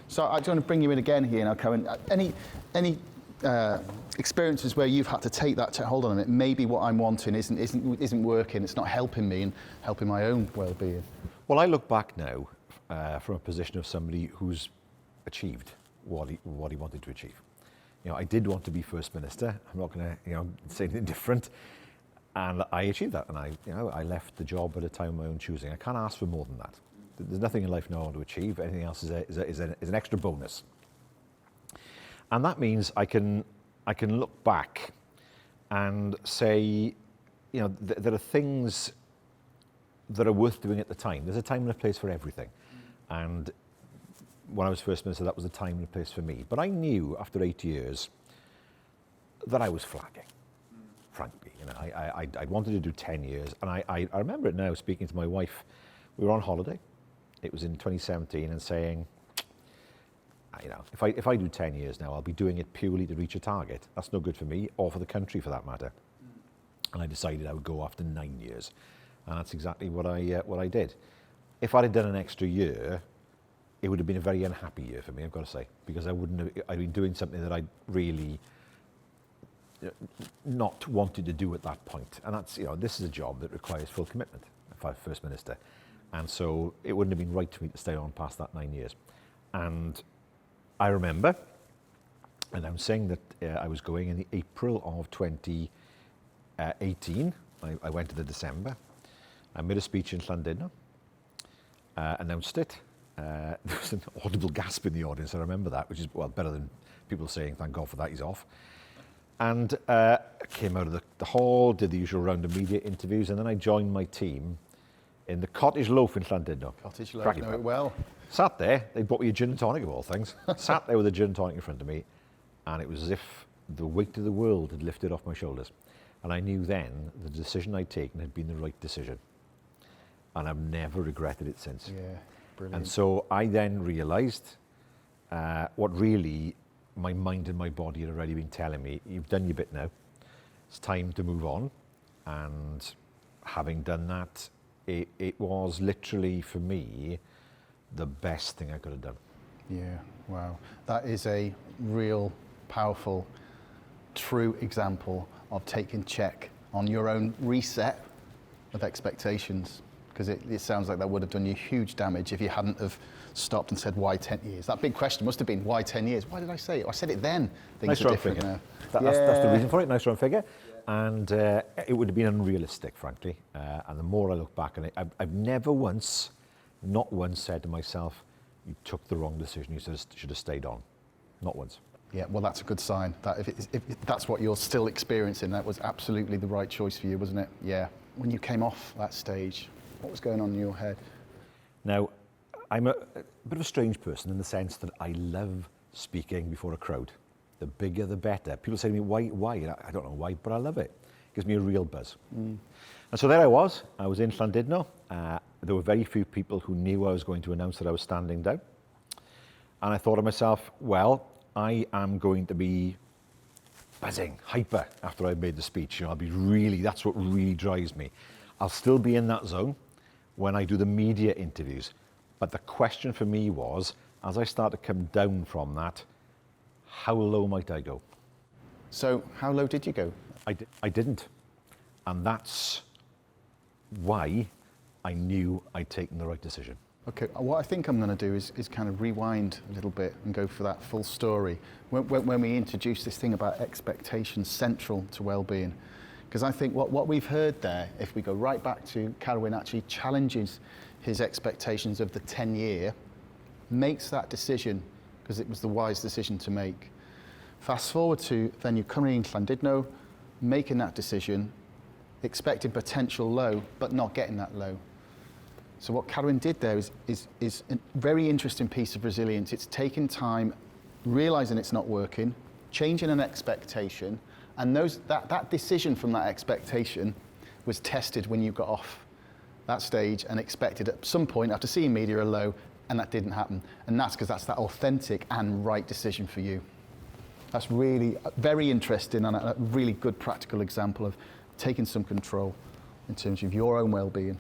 So I just want to bring you in again here now, Carwyn. Any experiences where you've had to take that to hold on a minute? Maybe what I'm wanting isn't working. It's not helping me and helping my own well-being. Well, I look back now from a position of somebody who's achieved what he wanted to achieve. You know, I did want to be First Minister. I'm not going to, say anything different. And I achieved that. And I left the job at a time of my own choosing. I can't ask for more than that. There's nothing in life now I want to achieve. Anything else is an extra bonus. And that means I can look back and say, there are things that are worth doing at the time. There's a time and a place for everything. And when I was First Minister, that was a time and a place for me. But I knew after 8 years that I was flagging, frankly. I wanted to do 10 years. And I remember it now, speaking to my wife. We were on holiday. It was in 2017, and saying, if I do 10 years now, I'll be doing it purely to reach a target. That's no good for me or for the country, for that matter. And I decided I would go after 9 years. And that's exactly what I did. If I'd have done an extra year, it would have been a very unhappy year for me, I've got to say, because I'd been doing something that I really not wanted to do at that point. And that's, this is a job that requires full commitment if I'm First Minister. And so it wouldn't have been right for me to stay on past that 9 years. And I remember announcing that I was going in the April of 2018. I went in the December. I made a speech in Llandudno, announced it. There was an audible gasp in the audience, I remember that, which is, better than people saying, thank God for that, he's off. And came out of the hall, did the usual round of media interviews, and then I joined my team in the Cottage Loaf in Llandudno. Cottage Loaf, know it well. Sat there, they bought me a gin and tonic of all things. Sat there with a gin and tonic in front of me, and it was as if the weight of the world had lifted off my shoulders. And I knew then the decision I'd taken had been the right decision. And I've never regretted it since. Yeah, brilliant. And so I then realised what really my mind and my body had already been telling me, you've done your bit now, it's time to move on. And having done that, it was literally, for me, the best thing I could have done. Yeah, wow. That is a real, powerful, true example of taking check on your own reset of expectations. Because it sounds like that would have done you huge damage if you hadn't have stopped and said, why 10 years? That big question must have been, why 10 years? Why did I say it? I said it then. Things are different now. That's the reason for it, nice round figure. And it would have been unrealistic, frankly. And the more I look back on it, I've never once, not once, said to myself, you took the wrong decision, you should have stayed on. Not once. Yeah, well, that's a good sign. That if that's what you're still experiencing, that was absolutely the right choice for you, wasn't it? Yeah. When you came off that stage, what was going on in your head? Now, I'm a bit of a strange person in the sense that I love speaking before a crowd. The bigger, the better. People say to me, why? I don't know why, but I love it. It gives me a real buzz. And so there I was in Llandudno. There were very few people who knew I was going to announce that I was standing down. And I thought to myself, well, I am going to be buzzing, hyper after I've made the speech. I'll be that's what really drives me. I'll still be in that zone when I do the media interviews. But the question for me was, as I start to come down from that, how low might I go? So how low did you go? I didn't. And that's why I knew I'd taken the right decision. Okay, what I think I'm going to do is kind of rewind a little bit and go for that full story. When we introduce this thing about expectations central to well-being, because I think what we've heard there, if we go right back to Carwyn actually challenges his expectations of the 10-year, makes that decision because it was the wise decision to make. Fast forward to then you're coming in Llandudno, making that decision, expecting potential low, but not getting that low. So what Carwyn did there is a very interesting piece of resilience. It's taking time, realising it's not working, changing an expectation, and that decision from that expectation was tested when you got off that stage and expected at some point after seeing media a low, and that didn't happen. And that's because that's that authentic and right decision for you. That's really very interesting and a really good practical example of taking some control in terms of your own well-being.